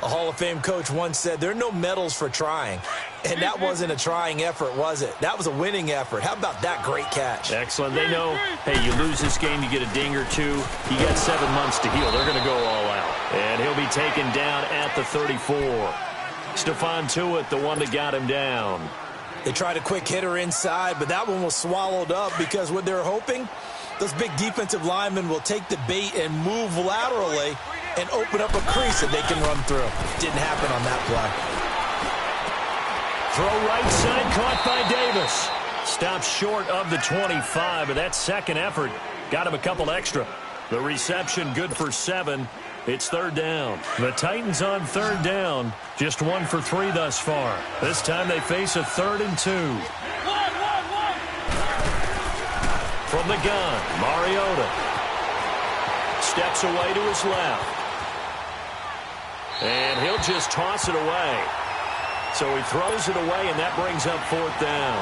[SPEAKER 3] A Hall of Fame coach once said, there are no medals for trying. And that wasn't a trying effort, was it? That was a winning effort. How about that great catch?
[SPEAKER 2] Excellent. They know, hey, you lose this game, you get a ding or 2. You got 7 months to heal. They're going to go all out. And he'll be taken down at the 34. Stephon Tuitt, the one that got him down.
[SPEAKER 3] They tried a quick hitter inside, but that one was swallowed up because what they're hoping, those big defensive linemen will take the bait and move laterally and open up a crease that they can run through. Didn't happen on that play.
[SPEAKER 2] Throw right side, caught by Davis. Stops short of the 25, but that 2nd effort got him a couple extra. The reception good for 7. It's 3rd down. The Titans on 3rd down. Just 1 for 3 thus far. This time they face a 3rd and 2. From the gun, Mariota. Steps away to his left. And he'll just toss it away. So he throws it away, and that brings up 4th down.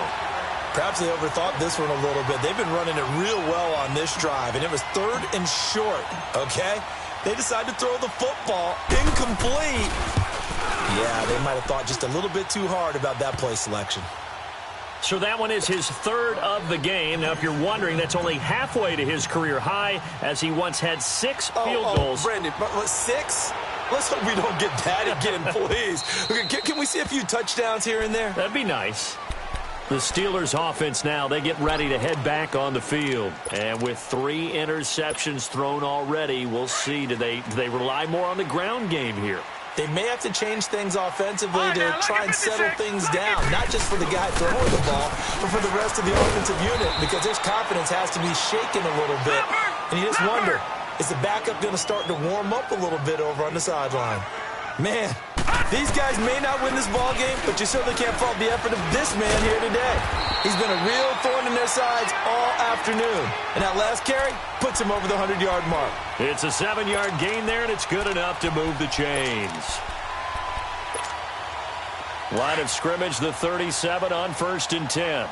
[SPEAKER 3] Perhaps they overthought this one a little bit. They've been running it real well on this drive, and it was 3rd and short, okay? They decided to throw the football incomplete. Yeah, they might have thought just a little bit too hard about that play selection.
[SPEAKER 2] So that one is his 3rd of the game. Now, if you're wondering, that's only halfway to his career high, as he once had 6 field goals.
[SPEAKER 3] Brandon, 6? Let's hope we don't get that again, please. Can we see a few touchdowns here and there?
[SPEAKER 2] That'd be nice. The Steelers offense now, they get ready to head back on the field. And with 3 interceptions thrown already, we'll see. Do they rely more on the ground game here?
[SPEAKER 3] They may have to change things offensively to try and settle things down, not just for the guy throwing the ball, but for the rest of the offensive unit, because their confidence has to be shaken a little bit. And you just wonder, is the backup going to start to warm up a little bit over on the sideline? Man, These guys may not win this ball game, but you certainly can't fault the effort of this man here today. He's been a real thorn in their sides all afternoon. And that last carry puts him over the 100-yard mark.
[SPEAKER 2] It's a 7-yard gain there, and it's good enough to move the chains. Line of scrimmage, the 37 on 1st and 10.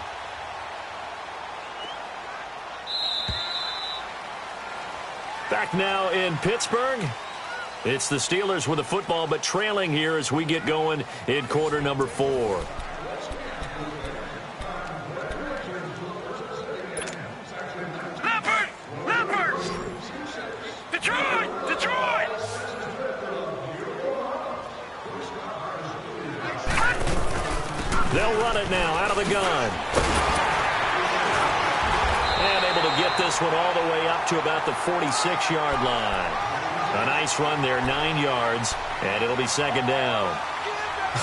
[SPEAKER 2] Back now in Pittsburgh. It's the Steelers with the football, but trailing here as we get going in quarter number 4.
[SPEAKER 4] Leopards! Detroit!
[SPEAKER 2] They'll run it now out of the gun. And able to get this one all the way up to about the 46-yard line. A nice run there, 9 yards, and it'll be 2nd down.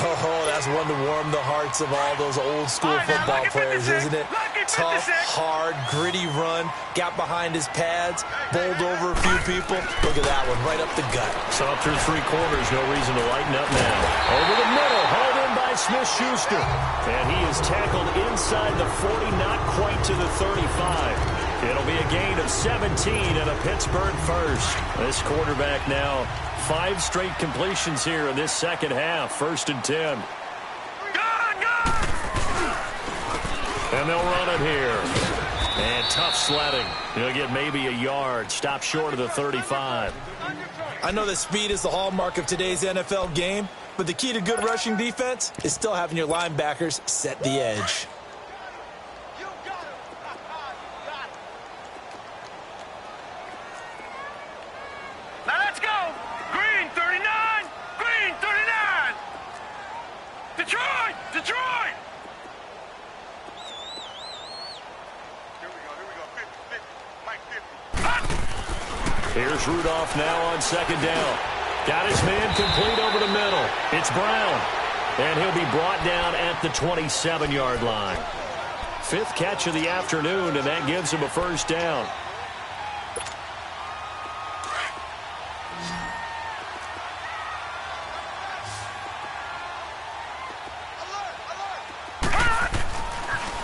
[SPEAKER 3] Oh, that's one to warm the hearts of all those old-school football players, isn't it? Tough, hard, gritty run, got behind his pads, bowled over a few people. Look at that one, right up the gut.
[SPEAKER 2] So up through 3 quarters, no reason to lighten up now. Over the middle, hauled in by Smith-Schuster. And he is tackled inside the 40, not quite to the 35. It'll be a gain of 17 and a Pittsburgh first. This quarterback now 5 straight completions here in this second half. 1st and 10. And they'll run it here. And tough sledding. He'll get maybe a yard. Stop short of the 35.
[SPEAKER 3] I know that speed is the hallmark of today's NFL game, but the key to good rushing defense is still having your linebackers set the edge.
[SPEAKER 4] Detroit!
[SPEAKER 2] Here's Rudolph now on 2nd down. Got his man complete over the middle. It's Brown. And he'll be brought down at the 27-yard line. 5th catch of the afternoon, and that gives him a 1st down.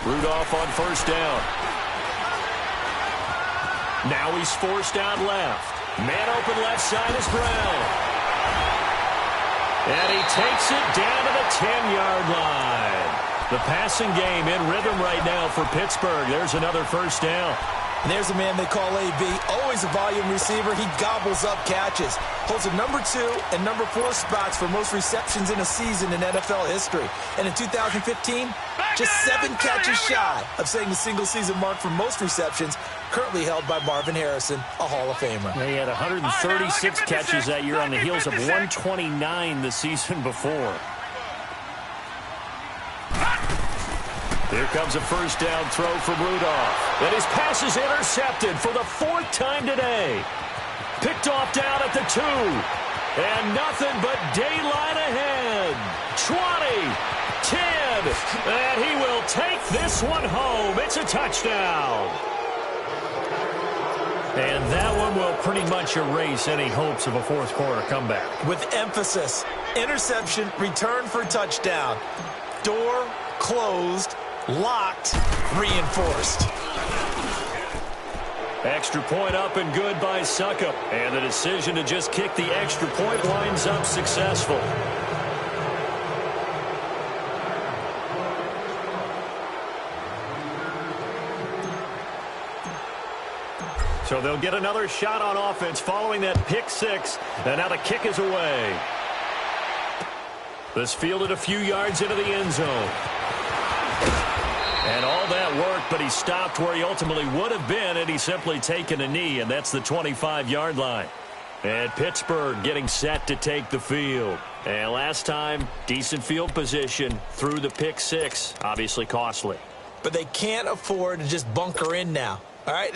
[SPEAKER 2] Rudolph on 1st down. Now he's forced out left. Man open left side is Brown. And he takes it down to the 10-yard line. The passing game in rhythm right now for Pittsburgh. There's another 1st down.
[SPEAKER 3] And there's a man they call AB, always a volume receiver. He gobbles up catches. Holds a number 2 and number 4 spots for most receptions in a season in NFL history. And in 2015, just 7 catches shy of setting the single-season mark for most receptions, currently held by Marvin Harrison, a Hall of Famer.
[SPEAKER 2] He had 136 catches that year on the heels of 129 the season before. Here comes a 1st down throw from Rudolph. And his pass is intercepted for the 4th time today. Picked off down at the 2. And nothing but daylight ahead. 20, 10, and he will take this one home. It's a touchdown. And that one will pretty much erase any hopes of a 4th quarter comeback.
[SPEAKER 3] With emphasis, interception, return for touchdown. Door closed, locked, reinforced.
[SPEAKER 2] Extra point up and good by Suckup. And the decision to just kick the extra point winds up successful. So they'll get another shot on offense following that pick 6. And now the kick is away. This fielded a few yards into the end zone. And all that worked, but he stopped where he ultimately would have been had he simply taken a knee, and that's the 25-yard line. And Pittsburgh getting set to take the field. And last time, decent field position through the pick 6, obviously costly.
[SPEAKER 3] But they can't afford to just bunker in now. All right,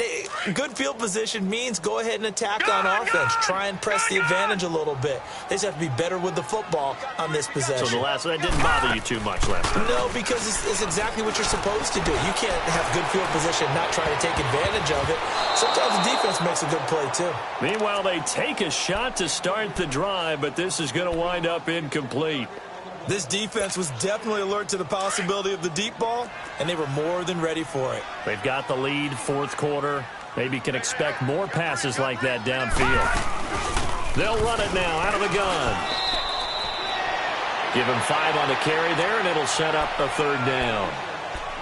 [SPEAKER 3] good field position means go ahead and attack on offense. Try and press the advantage a little bit. They just have to be better with the football on this possession.
[SPEAKER 2] So that didn't bother you too much last time?
[SPEAKER 3] No, because it's exactly what you're supposed to do. You can't have good field position and not try to take advantage of it. Sometimes the defense makes a good play, too.
[SPEAKER 2] Meanwhile, they take a shot to start the drive, but this is going to wind up incomplete.
[SPEAKER 3] This defense was definitely alert to the possibility of the deep ball, and they were more than ready for it.
[SPEAKER 2] They've got the lead, fourth quarter. Maybe can expect more passes like that downfield. They'll run it now out of the gun. Give him 5 on the carry there, and it'll set up a third down.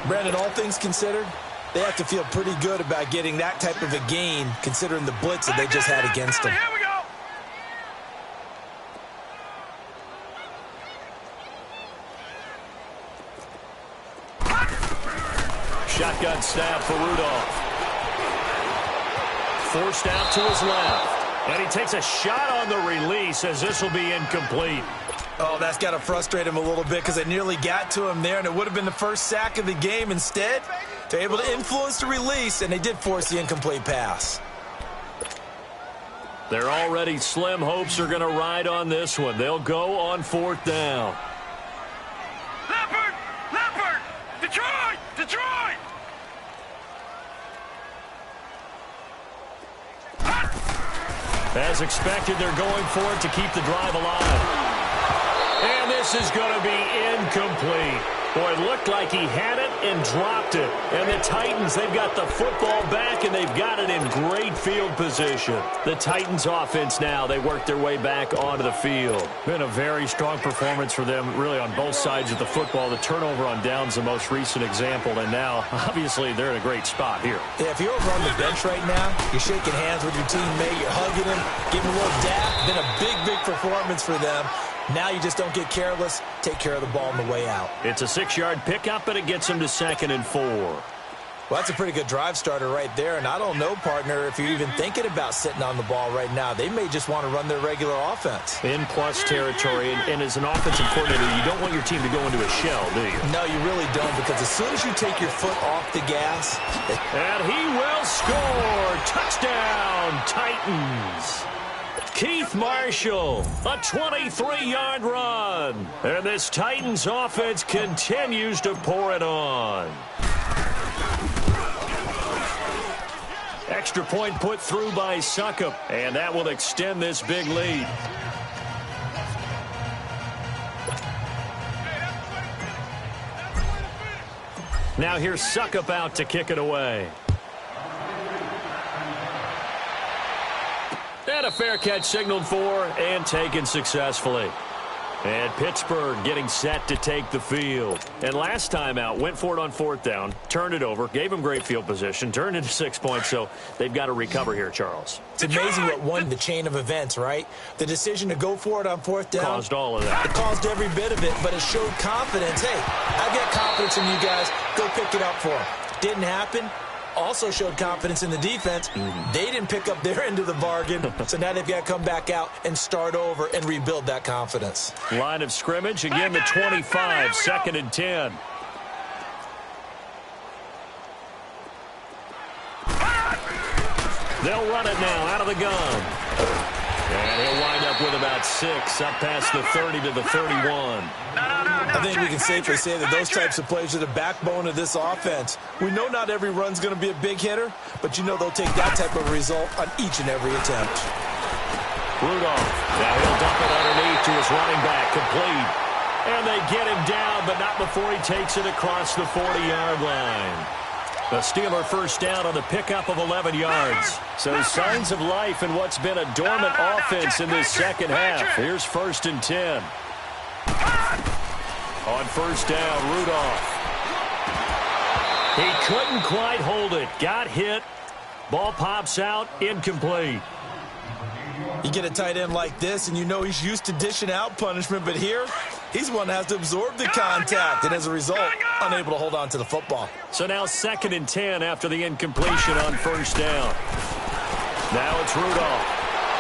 [SPEAKER 3] Brandon, all things considered, they have to feel pretty good about getting that type of a gain, considering the blitz that they just had against them.
[SPEAKER 4] Here we go.
[SPEAKER 2] Shotgun snap for Rudolph. Forced out to his left. And he takes a shot on the release as this will be incomplete.
[SPEAKER 3] Oh, that's got to frustrate him a little bit because they nearly got to him there, and it would have been the first sack of the game. Instead, they're able to influence the release, and they did force the incomplete pass.
[SPEAKER 2] Their already slim hopes are going to ride on this one. They'll go on fourth down.
[SPEAKER 4] Leopard! Detroit!
[SPEAKER 2] As expected, they're going for it to keep the drive alive. And this is going to be incomplete. Boy, it looked like he had it and dropped it. And the Titans, they've got the football back, and they've got it in great field position. The Titans offense now, they work their way back onto the field. Been a very strong performance for them, really, on both sides of the football. The turnover on downs, the most recent example. And now, obviously, they're in a great spot here.
[SPEAKER 3] Yeah, if you're over on the bench right now, you're shaking hands with your teammate, you're hugging him, giving him a little dap. Been a big performance for them. Now you just don't get careless. Take care of the ball on the way out.
[SPEAKER 2] It's a 6-yard pickup, and it gets them to 2nd and 4.
[SPEAKER 3] Well, that's a pretty good drive starter right there. And I don't know, partner, if you're even thinking about sitting on the ball right now. They may just want to run their regular offense.
[SPEAKER 2] In plus territory, and as an offensive coordinator, you don't want your team to go into a shell, do you?
[SPEAKER 3] No, you really don't, because as soon as you take your foot off the gas...
[SPEAKER 2] And he will score! Touchdown, Titans! Keith Marshall, a 23-yard run. And this Titans offense continues to pour it on. Extra point put through by Succop, and that will extend this big lead. Now here's Succop out to kick it away. And a fair catch signaled for and taken successfully. And Pittsburgh getting set to take the field. And last time out, went for it on fourth down, turned it over, gave them great field position, turned into 6 points, so they've got to recover here, Charles.
[SPEAKER 3] It's amazing what won the chain of events, right? The decision to go for it on fourth down.
[SPEAKER 2] Caused all of that.
[SPEAKER 3] It caused every bit of it, but it showed confidence. Hey, I've got confidence in you guys. Go pick it up for them. Didn't happen. Also showed confidence in the defense. They didn't pick up their end of the bargain, so now they've got to come back out and start over and rebuild that confidence.
[SPEAKER 2] Line of scrimmage, again the 25, 2nd and 10. They'll run it now out of the gun. And he'll wind up with about 6, up past the 30 to the 31.
[SPEAKER 3] I think we can safely say that those types of plays are the backbone of this offense. We know not every run's going to be a big hitter, but you know they'll take that type of result on each and every attempt.
[SPEAKER 2] Rudolph, now he'll dump it underneath to his running back, complete. And they get him down, but not before he takes it across the 40-yard line. The Steeler first down on the pickup of 11 yards. So signs of life in what's been a dormant offense in this second half. Here's 1st and 10. On first down, Rudolph. He couldn't quite hold it. Got hit. Ball pops out. Incomplete.
[SPEAKER 3] You get a tight end like this, and you know he's used to dishing out punishment, but here, he's the one that has to absorb the contact, and as a result, unable to hold on to the football.
[SPEAKER 2] So now 2nd and 10 after the incompletion on first down. Now it's Rudolph.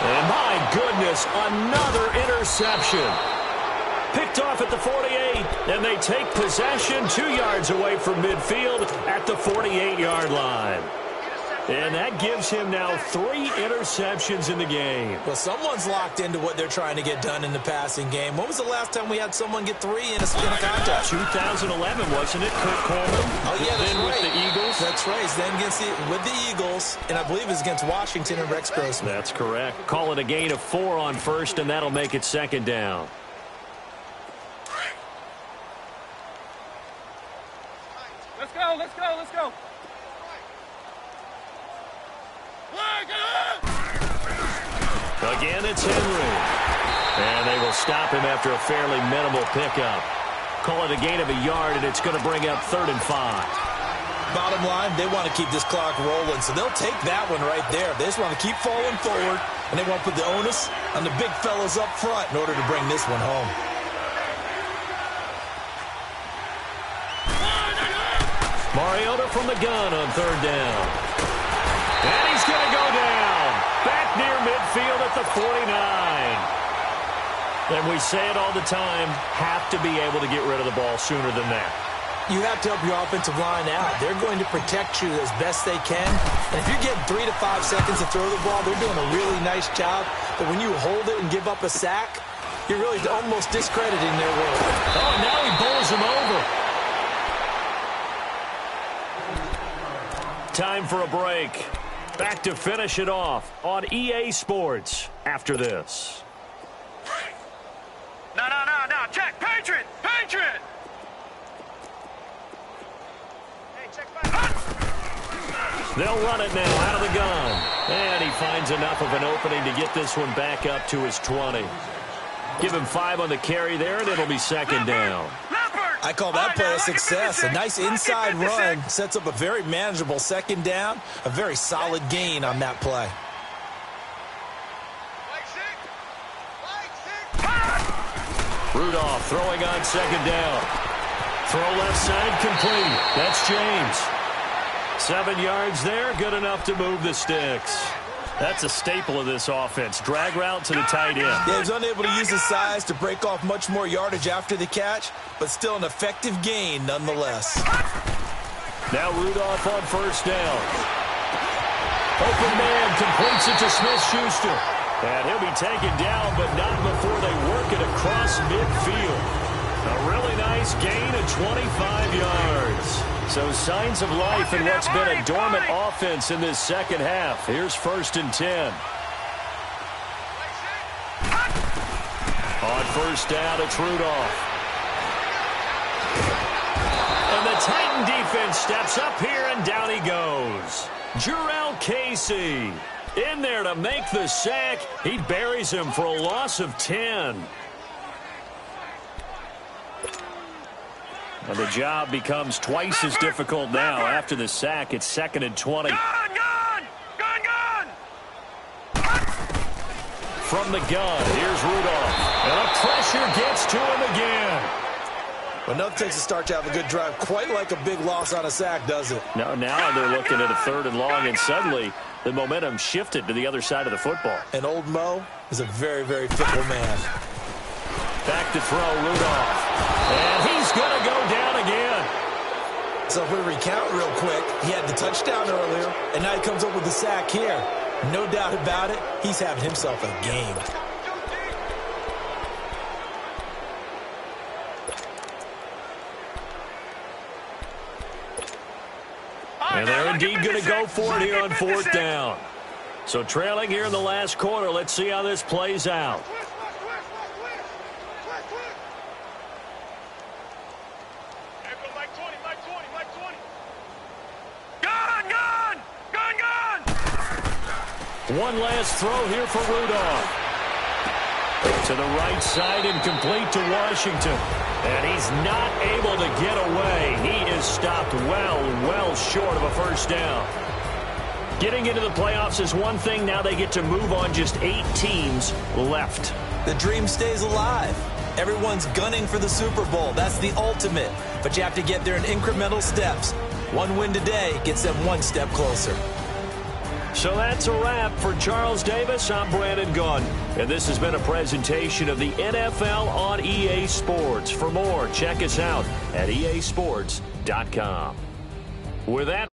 [SPEAKER 2] And my goodness, another interception. Picked off at the 48, and they take possession 2 yards away from midfield at the 48-yard line. And that gives him now 3 interceptions in the game.
[SPEAKER 3] Well, someone's locked into what they're trying to get done in the passing game. When was the last time we had someone get 3 in a contest?
[SPEAKER 2] 2011, wasn't it? Kurt Coleman.
[SPEAKER 3] Oh, yeah, that's right.
[SPEAKER 2] With the Eagles.
[SPEAKER 3] That's right. He's then with the Eagles, and I believe it's against Washington and Rex Grossman.
[SPEAKER 2] That's correct. Call it a gain of 4 on first, and that'll make it second down.
[SPEAKER 4] Let's go, let's go, let's go.
[SPEAKER 2] Again, it's Henry. And they will stop him after a fairly minimal pickup. Call it a gain of a yard, and it's going to bring up 3rd and 5.
[SPEAKER 3] Bottom line, they want to keep this clock rolling, so they'll take that one right there. They just want to keep falling forward, and they want to put the onus on the big fellas up front in order to bring this one home.
[SPEAKER 2] Mariota from the gun on 3rd down. And he's going to go down. Back near midfield at the 49. And we say it all the time, have to be able to get rid of the ball sooner than that.
[SPEAKER 3] You have to help your offensive line out. They're going to protect you as best they can. And if you're getting 3 to 5 seconds to throw the ball, they're doing a really nice job. But when you hold it and give up a sack, you're really almost discrediting their work.
[SPEAKER 2] Oh, and now he bowls him over. Time for a break. Back to finish it off on EA Sports after this.
[SPEAKER 4] No. Check. Patriot. Hey, check back.
[SPEAKER 2] They'll run it now out of the gun. And he finds enough of an opening to get this one back up to his 20. Give him 5 on the carry there, and it'll be second down.
[SPEAKER 3] I call that play a success. A nice inside run sets up a very manageable second down. A very solid gain on that play.
[SPEAKER 2] Rudolph throwing on second down. Throw left side complete. That's James. 7 yards there, good enough to move the sticks. That's a staple of this offense. Drag route to the tight end.
[SPEAKER 3] Yeah, he was unable to use his size to break off much more yardage after the catch, but still an effective gain nonetheless.
[SPEAKER 2] Now Rudolph on first down. Open man completes it to Smith-Schuster. And he'll be taken down, but not before they work it across midfield. A really nice gain of 25 yards. So signs of life in what's been a dormant offense in this second half. Here's 1st and 10. On first down, it's Rudolph. And the Titan defense steps up here, and down he goes. Jurrell Casey in there to make the sack. He buries him for a loss of 10. And the job becomes twice as difficult now. After the sack, it's 2nd and 20.
[SPEAKER 4] Gun!
[SPEAKER 2] From the gun, here's Rudolph. And the pressure gets to him again.
[SPEAKER 3] Well, nothing takes a start to have a good drive quite like a big loss on a sack, does it?
[SPEAKER 2] Now they're looking at a 3rd and long, and suddenly the momentum shifted to the other side of the football.
[SPEAKER 3] And old Mo is a very, very fickle man.
[SPEAKER 2] Back to throw, Rudolph. And he's going to go down again.
[SPEAKER 3] So if we recount real quick, he had the touchdown earlier, and now he comes up with the sack here. No doubt about it, he's having himself a game.
[SPEAKER 2] And they're indeed going to go for it here on 4th down. So trailing here in the last quarter, let's see how this plays out. One last throw here for Rudolph. To the right side and complete to Washington. And he's not able to get away. He is stopped well short of a first down. Getting into the playoffs is one thing. Now they get to move on. Just 8 teams left.
[SPEAKER 3] The dream stays alive. Everyone's gunning for the Super Bowl. That's the ultimate. But you have to get there in incremental steps. One win today gets them one step closer.
[SPEAKER 2] So that's a wrap for Charles Davis. I'm Brandon Gunn. And this has been a presentation of the NFL on EA Sports. For more, check us out at easports.com. With that,